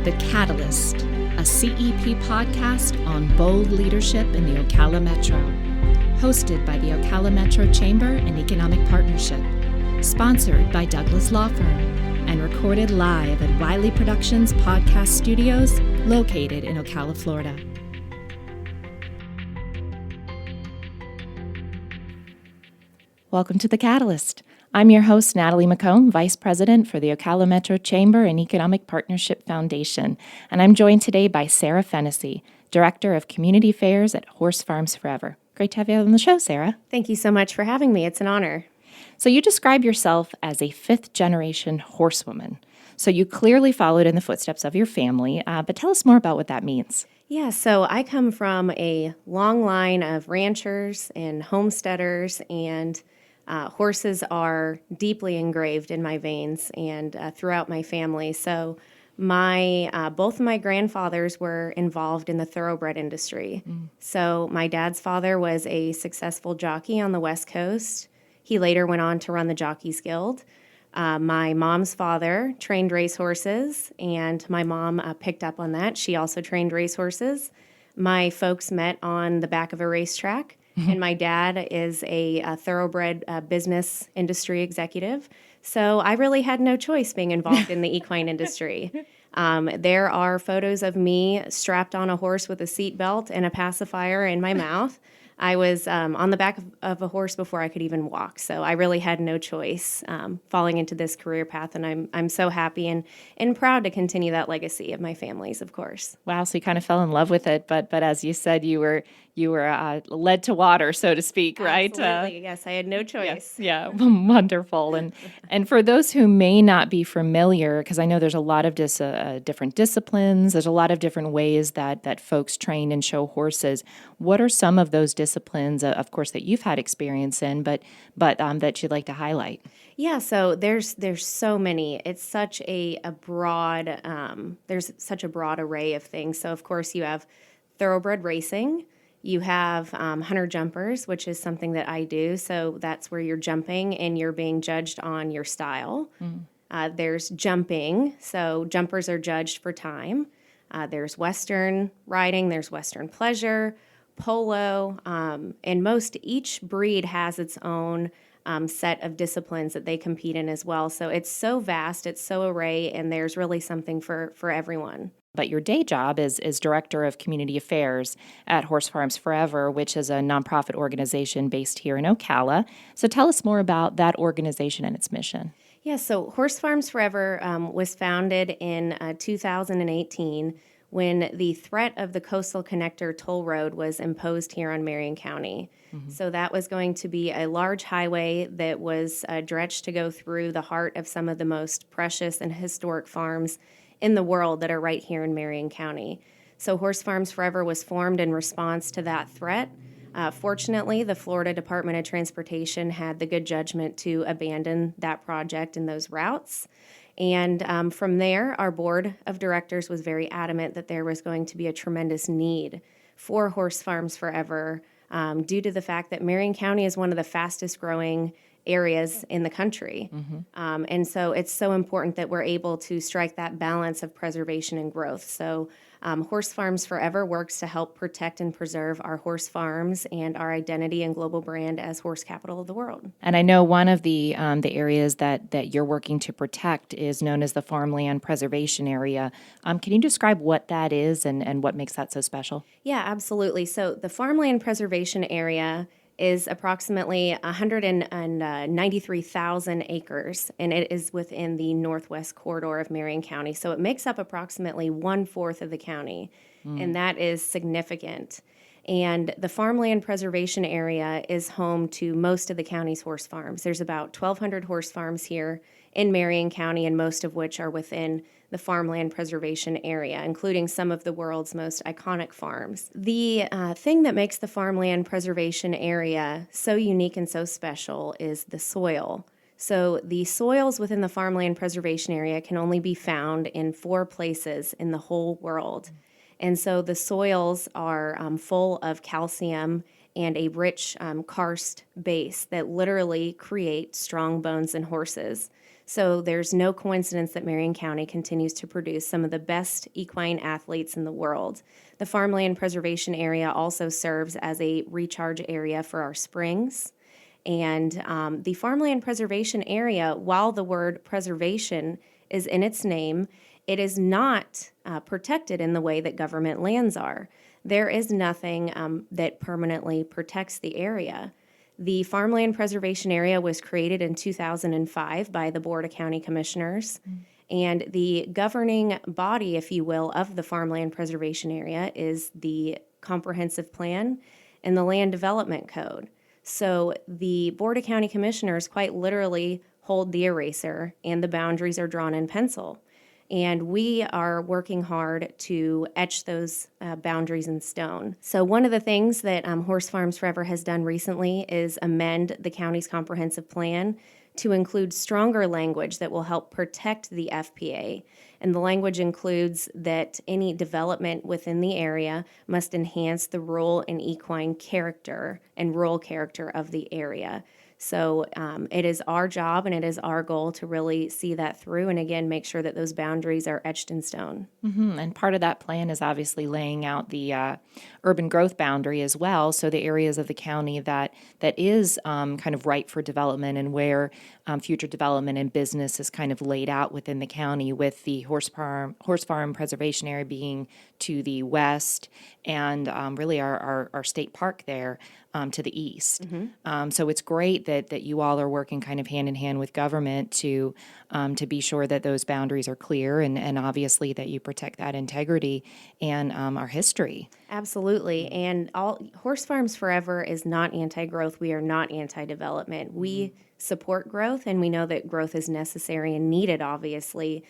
The Catalyst, a CEP podcast on bold leadership in the Ocala Metro. Hosted by the Ocala Metro Chamber and Economic Partnership. Sponsored by Douglas Law Firm. And recorded live at Wiley Productions Podcast Studios, located in Ocala, Florida. Welcome to The Catalyst. I'm your host, Natalie McComb, Vice President for the Ocala Metro Chamber and Economic Partnership Foundation, and I'm joined today by Sara Fennessy, Director of Community Affairs at Horse Farms Forever. Great to have you on the show, Sara. Thank you so much for having me. It's an honor. So you describe yourself as a fifth-generation horsewoman. So you clearly followed in the footsteps of your family, but tell us more about what that means. Yeah, so I come from a long line of ranchers and homesteaders, and horses are deeply engraved in my veins and throughout my family. So both of my grandfathers were involved in the thoroughbred industry. So my dad's father was a successful jockey on the West Coast. He later went on to run the Jockeys Guild. My mom's father trained racehorses, and my mom picked up on that. She also trained racehorses. My folks met on the back of a racetrack. And my dad is a thoroughbred business industry executive. So I really had no choice being involved in the equine industry. There are photos of me strapped on a horse with a seatbelt and a pacifier in my mouth. I was on the back of a horse before I could even walk. So I really had no choice falling into this career path. And I'm so happy and proud to continue that legacy of my family's, of course. Wow, so you kind of fell in love with it, but as you said, you were led to water, so to speak, right? Absolutely, yes, I had no choice. Yes, yeah, wonderful. And for those who may not be familiar, because I know there's a lot of different disciplines, there's a lot of different ways that folks train and show horses. What are some of those disciplines, of course, that you've had experience in, but that you'd like to highlight? Yeah, so there's so many. It's such a broad, there's such a broad array of things. So, of course, you have thoroughbred racing. You have hunter jumpers, which is something that I do. So that's where you're jumping and you're being judged on your style. There's jumping. So jumpers are judged for time. There's Western riding. There's Western pleasure, polo. And each breed has its own set of disciplines that they compete in as well. So it's so vast, it's so array, and there's really something for everyone. But your day job is Director of Community Affairs at Horse Farms Forever, which is a nonprofit organization based here in Ocala. So tell us more about that organization and its mission. Yeah, so Horse Farms Forever was founded in 2018 when the threat of the Coastal Connector toll road was imposed here on Marion County. So that was going to be a large highway that was dredged to go through the heart of some of the most precious and historic farms in the world that are right here in Marion County. So Horse Farms Forever was formed in response to that threat. Fortunately, the Florida Department of Transportation had the good judgment to abandon that project and those routes. And from there, our board of directors was very adamant that there was going to be a tremendous need for Horse Farms Forever due to the fact that Marion County is one of the fastest growing areas in the country. And so it's so important that we're able to strike that balance of preservation and growth. So Horse Farms Forever works to help protect and preserve our horse farms and our identity and global brand as horse capital of the world. And I know one of the areas that you're working to protect is known as the Farmland Preservation Area. Can you describe what that is and what makes that so special? Yeah, absolutely. So the Farmland Preservation Area is approximately 193,000 acres, and it is within the northwest corridor of Marion County. So it makes up approximately 1/4 of the county, and that is significant. And the Farmland Preservation Area is home to most of the county's horse farms. There's about 1,200 horse farms here in Marion County, and most of which are within the Farmland Preservation Area, including some of the world's most iconic farms. The thing that makes the Farmland Preservation Area so unique and so special is the soil. So the soils within the Farmland Preservation Area can only be found in 4 places in the whole world. And so the soils are full of calcium and a rich karst base that literally create strong bones in horses. So there's no coincidence that Marion County continues to produce some of the best equine athletes in the world. The Farmland Preservation Area also serves as a recharge area for our springs. And the Farmland Preservation Area, while the word preservation is in its name, it is not protected in the way that government lands are. There is nothing that permanently protects the area. The Farmland Preservation Area was created in 2005 by the Board of County Commissioners. And the governing body, if you will, of the Farmland Preservation Area is the Comprehensive Plan and the Land Development Code. So the Board of County Commissioners quite literally hold the eraser, and the boundaries are drawn in pencil. And we are working hard to etch those boundaries in stone. So one of the things that Horse Farms Forever has done recently is amend the county's comprehensive plan to include stronger language that will help protect the FPA. And the language includes that any development within the area must enhance the rural and equine character and rural character of the area. So it is our job and it is our goal to really see that through and, again, make sure that those boundaries are etched in stone. Mm-hmm. And part of that plan is obviously laying out the urban growth boundary as well, so the areas of the county that is kind of ripe for development and where future development and business is kind of laid out within the county, with the horse farm preservation area being to the west and really our state park there to the east. Mm-hmm. So it's great that you all are working kind of hand in hand with government to be sure that those boundaries are clear and obviously that you protect that integrity and our history. Absolutely. And Horse Farms Forever is not anti-growth. We are not anti-development. We support growth, and we know that growth is necessary and needed, obviously,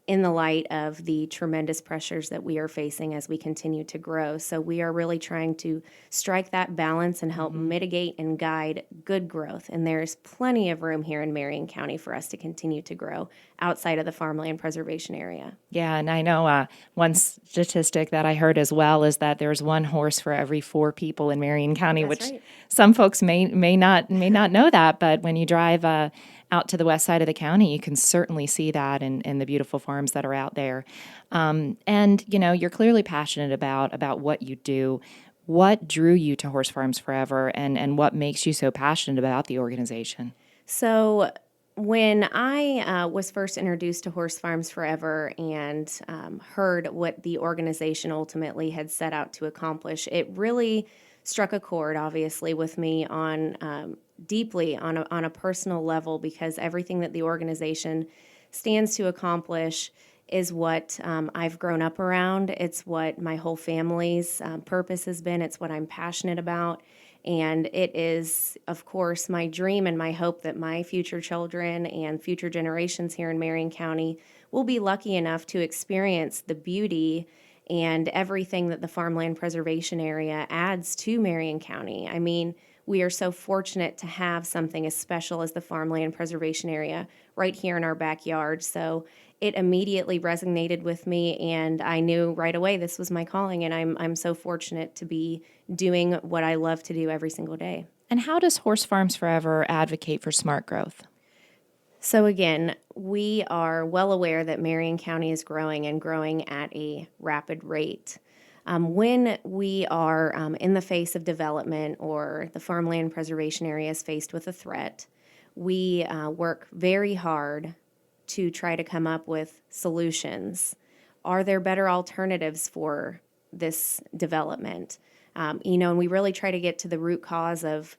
in the light of the tremendous pressures that we are facing as we continue to grow. So we are really trying to strike that balance and help mitigate and guide good growth. And there's plenty of room here in Marion County for us to continue to grow outside of the Farmland Preservation Area. Yeah, and I know one statistic that I heard as well is that there's one horse for every 4 people in Marion County, That's which right. some folks may not know that, but when you drive out to the west side of the county, you can certainly see that in the beautiful farms that are out there. And you're clearly passionate about what you do. What drew you to Horse Farms Forever, and what makes you so passionate about the organization? So when I was first introduced to Horse Farms Forever and heard what the organization ultimately had set out to accomplish, it really struck a chord, obviously, with me on deeply on a personal level, because everything that the organization stands to accomplish is what I've grown up around. It's what my whole family's purpose has been. It's what I'm passionate about. And it is, of course, my dream and my hope that my future children and future generations here in Marion County will be lucky enough to experience the beauty and everything that the Farmland Preservation Area adds to Marion County. I mean, we are so fortunate to have something as special as the Farmland Preservation Area right here in our backyard. So it immediately resonated with me, and I knew right away this was my calling, and I'm so fortunate to be doing what I love to do every single day. And how does Horse Farms Forever advocate for smart growth? So again, we are well aware that Marion County is growing and growing at a rapid rate. When we are in the face of development or the Farmland Preservation Area is faced with a threat, we work very hard to try to come up with solutions. Are there better alternatives for this development? And we really try to get to the root cause of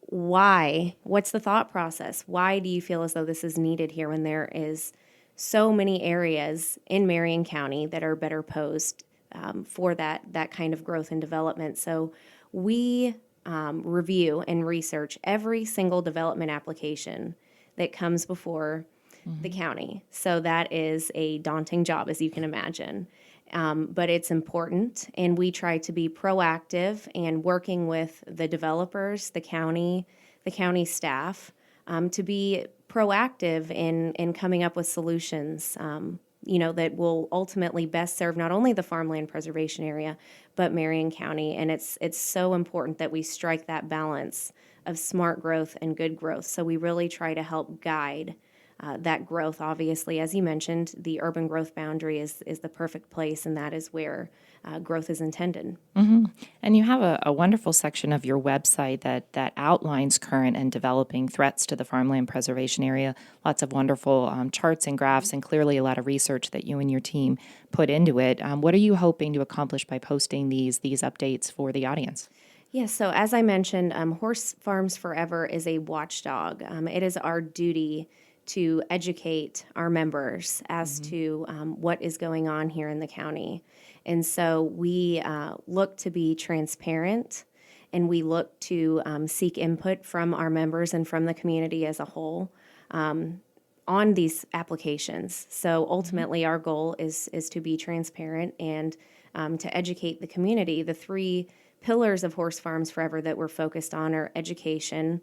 why. What's the thought process? Why do you feel as though this is needed here when there is so many areas in Marion County that are better posed for that kind of growth and development? So we review and research every single development application that comes before the county. So that is a daunting job, as you can imagine. But it's important, and we try to be proactive and working with the developers, the county staff, to be proactive in coming up with solutions, that will ultimately best serve not only the Farmland Preservation Area, but Marion County. And it's so important that we strike that balance of smart growth and good growth. So we really try to help guide that growth. Obviously, as you mentioned, the urban growth boundary is the perfect place, and that is where growth is intended. And you have a wonderful section of your website that outlines current and developing threats to the farmland preservation area. Lots of wonderful charts and graphs, and clearly a lot of research that you and your team put into it. What are you hoping to accomplish by posting these updates for the audience? Yes, so as I mentioned, Horse Farms Forever is a watchdog. It is our duty to educate our members as to what is going on here in the county. And so we look to be transparent, and we look to seek input from our members and from the community as a whole on these applications. So ultimately, our goal is to be transparent and to educate the community. The three pillars of Horse Farms Forever that we're focused on are education,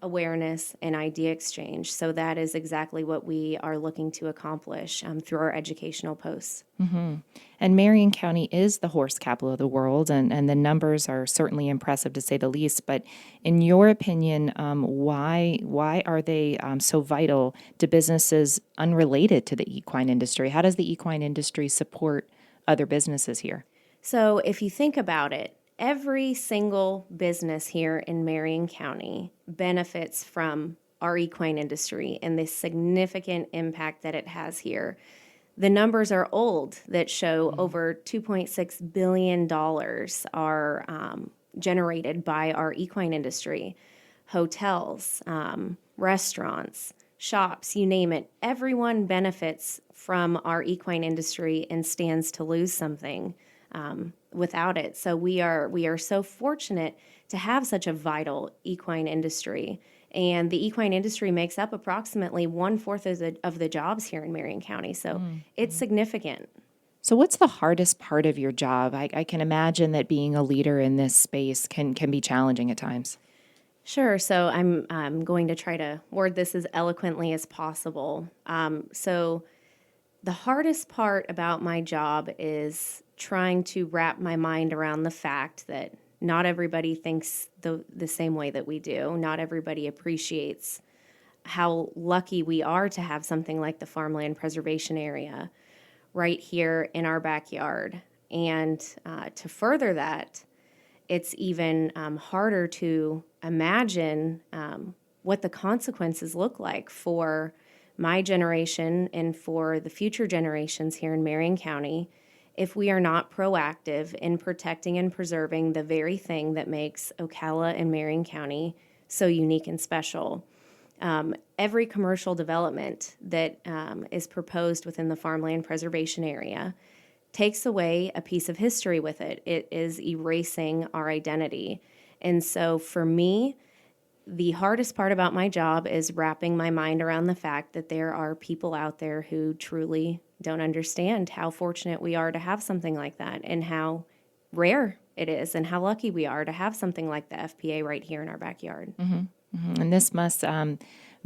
awareness, and idea exchange. So that is exactly what we are looking to accomplish through our educational posts. And Marion County is the horse capital of the world, and the numbers are certainly impressive to say the least. But in your opinion, why are they so vital to businesses unrelated to the equine industry? How does the equine industry support other businesses here? So if you think about it, every single business here in Marion County benefits from our equine industry and the significant impact that it has here. The numbers are old that show over $2.6 billion are generated by our equine industry. Hotels, restaurants, shops, you name it. Everyone benefits from our equine industry and stands to lose something without it. So we are so fortunate to have such a vital equine industry. And the equine industry makes up approximately 1/4 of the jobs here in Marion County. So it's significant. So what's the hardest part of your job? I can imagine that being a leader in this space can be challenging at times. Sure. So I'm going to try to word this as eloquently as possible. So the hardest part about my job is trying to wrap my mind around the fact that not everybody thinks the same way that we do. Not everybody appreciates how lucky we are to have something like the Farmland Preservation Area right here in our backyard. And to further that, it's even harder to imagine what the consequences look like for my generation and for the future generations here in Marion County if we are not proactive in protecting and preserving the very thing that makes Ocala and Marion County so unique and special. Every commercial development that is proposed within the Farmland Preservation Area takes away a piece of history with it. It is erasing our identity. And so for me, the hardest part about my job is wrapping my mind around the fact that there are people out there who truly don't understand how fortunate we are to have something like that and how rare it is and how lucky we are to have something like the FPA right here in our backyard. And this must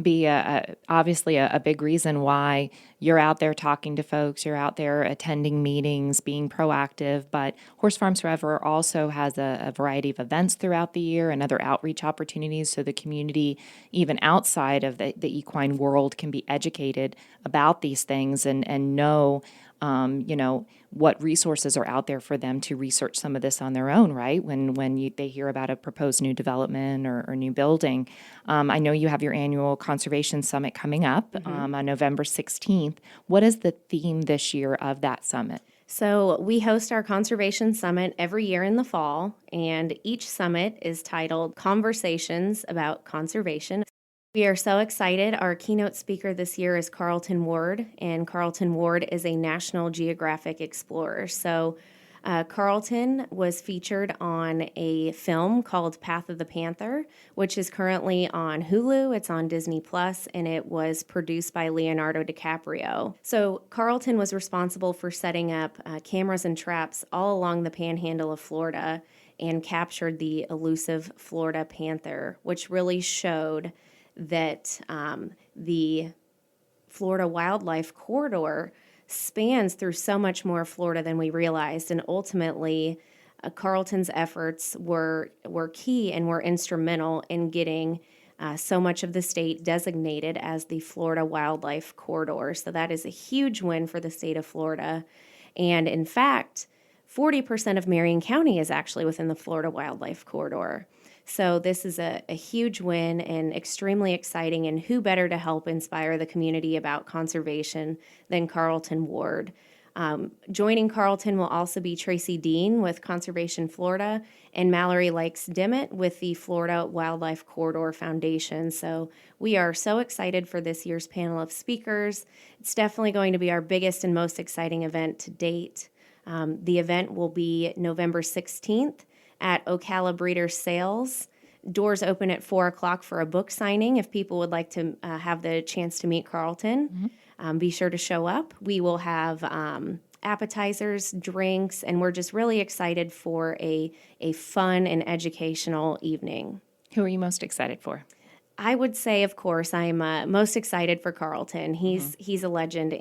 be obviously a big reason why you're out there talking to folks, you're out there attending meetings, being proactive. But Horse Farms Forever also has a variety of events throughout the year and other outreach opportunities so the community, even outside of the equine world, can be educated about these things and know what resources are out there for them to research some of this on their own, right? When they hear about a proposed new development or new building. I know you have your annual Conservation Summit coming up on November 16th. What is the theme this year of that summit? So we host our Conservation Summit every year in the fall, and each summit is titled Conversations About Conservation. We are so excited. Our keynote speaker this year is Carlton Ward, and Carlton Ward is a National Geographic explorer. So Carlton was featured on a film called Path of the Panther, which is currently on Hulu. It's on Disney Plus, and it was produced by Leonardo DiCaprio. So Carlton was responsible for setting up cameras and traps all along the panhandle of Florida and captured the elusive Florida panther, which really showed that the Florida Wildlife Corridor spans through so much more Florida than we realized. And ultimately, Carlton's efforts were key and were instrumental in getting so much of the state designated as the Florida Wildlife Corridor. So that is a huge win for the state of Florida. And in fact, 40% of Marion County is actually within the Florida Wildlife Corridor. So this is a huge win and extremely exciting. And who better to help inspire the community about conservation than Carlton Ward? Joining Carlton will also be Tracy Dean with Conservation Florida and Mallory Likes Dimmitt with the Florida Wildlife Corridor Foundation. So we are so excited for this year's panel of speakers. It's definitely going to be our biggest and most exciting event to date. The event will be November 16th at Ocala Breeder Sales. Doors open at 4 o'clock for a book signing if people would like to have the chance to meet Carlton. Be sure to show up. We will have appetizers, drinks, and we're just really excited for a fun and educational evening. Who are you most excited for? I would say, of course, I'm most excited for Carlton. He's a legend.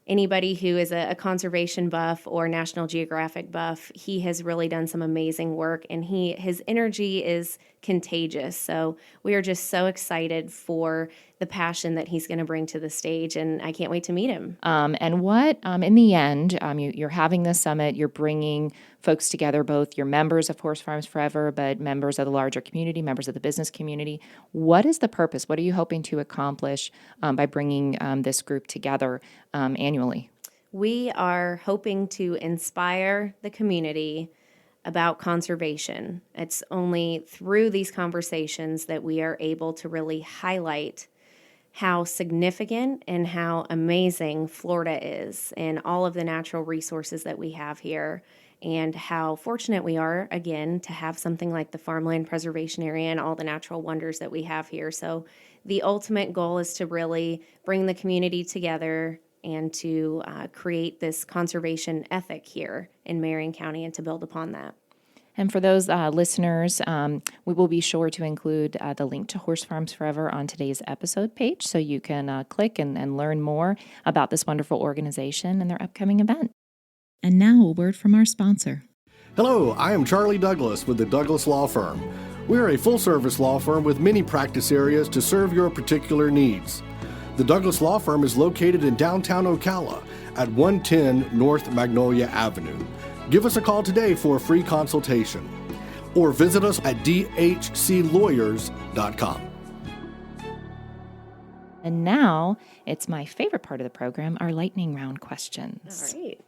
Anybody who is a conservation buff or National Geographic buff, he has really done some amazing work, and his energy is contagious. So we are just so excited for the passion that he's going to bring to the stage, and I can't wait to meet him. And what, in the end, you're having this summit, you're bringing folks together, both your members of Horse Farms Forever, but members of the larger community, members of the business community. What is the purpose? What are you hoping to accomplish by bringing this group together annually? We are hoping to inspire the community about conservation. It's only through these conversations that we are able to really highlight how significant and how amazing Florida is and all of the natural resources that we have here, and how fortunate we are, again, to have something like the Farmland Preservation Area and all the natural wonders that we have here. So the ultimate goal is to really bring the community together and to create this conservation ethic here in Marion County and to build upon that. And for those listeners, we will be sure to include the link to Horse Farms Forever on today's episode page, so you can click and learn more about this wonderful organization and their upcoming event. And now a word from our sponsor. Hello, I am Charlie Douglas with the Douglas Law Firm. We are a full-service law firm with many practice areas to serve your particular needs. The Douglas Law Firm is located in downtown Ocala at 110 North Magnolia Avenue. Give us a call today for a free consultation, or visit us at dhclawyers.com. And now it's my favorite part of the program, our lightning round questions. All right.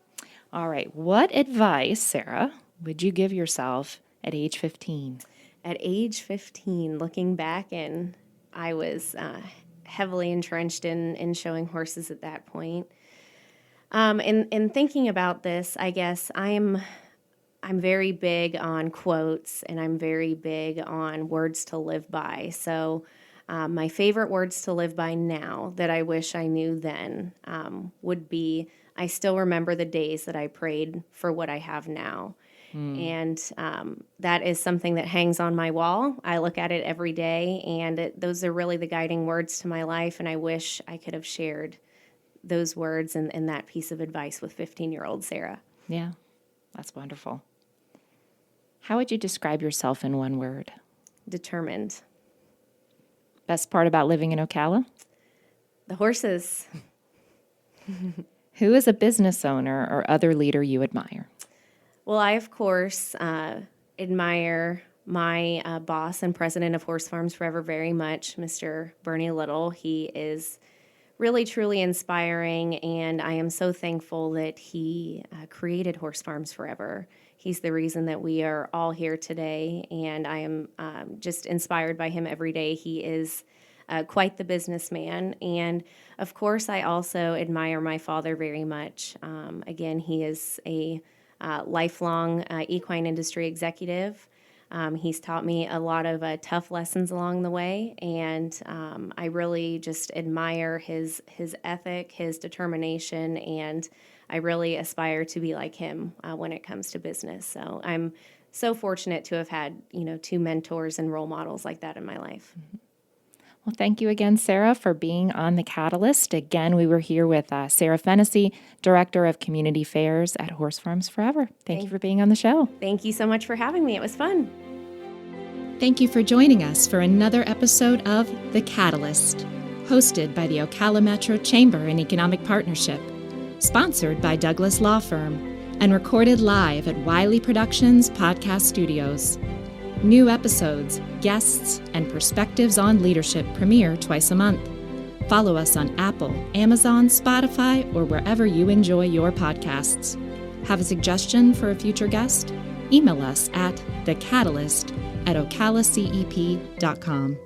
All right. What advice, Sara, would you give yourself at age 15? At age 15, looking back, and I was heavily entrenched in showing horses at that point. In thinking about this, I guess I'm very big on quotes, and I'm very big on words to live by. So my favorite words to live by now that I wish I knew then would be, I still remember the days that I prayed for what I have now. And that is something that hangs on my wall. I look at it every day, and those are really the guiding words to my life, and I wish I could have shared those words and that piece of advice with 15-year-old Sara. Yeah, that's wonderful. How would you describe yourself in one word? Determined. Best part about living in Ocala? The horses. Who is a business owner or other leader you admire? Well, I, of course, admire my boss and president of Horse Farms Forever very much, Mr. Bernie Little. He is really, truly inspiring, and I am so thankful that he created Horse Farms Forever. He's the reason that we are all here today, and I am just inspired by him every day. He is quite the businessman, and of course, I also admire my father very much. Again, he is a lifelong equine industry executive. He's taught me a lot of tough lessons along the way, and I really just admire his ethic, his determination, and I really aspire to be like him when it comes to business. So I'm so fortunate to have had, two mentors and role models like that in my life. Well, thank you again, Sara, for being on The Catalyst. Again, we were here with Sara Fennessy, Director of Community Fairs at Horse Farms Forever. Thank you for being on the show. Thank you so much for having me. It was fun. Thank you for joining us for another episode of The Catalyst, hosted by the Ocala Metro Chamber and Economic Partnership, sponsored by Douglas Law Firm, and recorded live at Wiley Productions Podcast Studios. New episodes, guests, and perspectives on leadership premiere twice a month. Follow us on Apple, Amazon, Spotify, or wherever you enjoy your podcasts. Have a suggestion for a future guest? Email us at thecatalyst@ocalacep.com.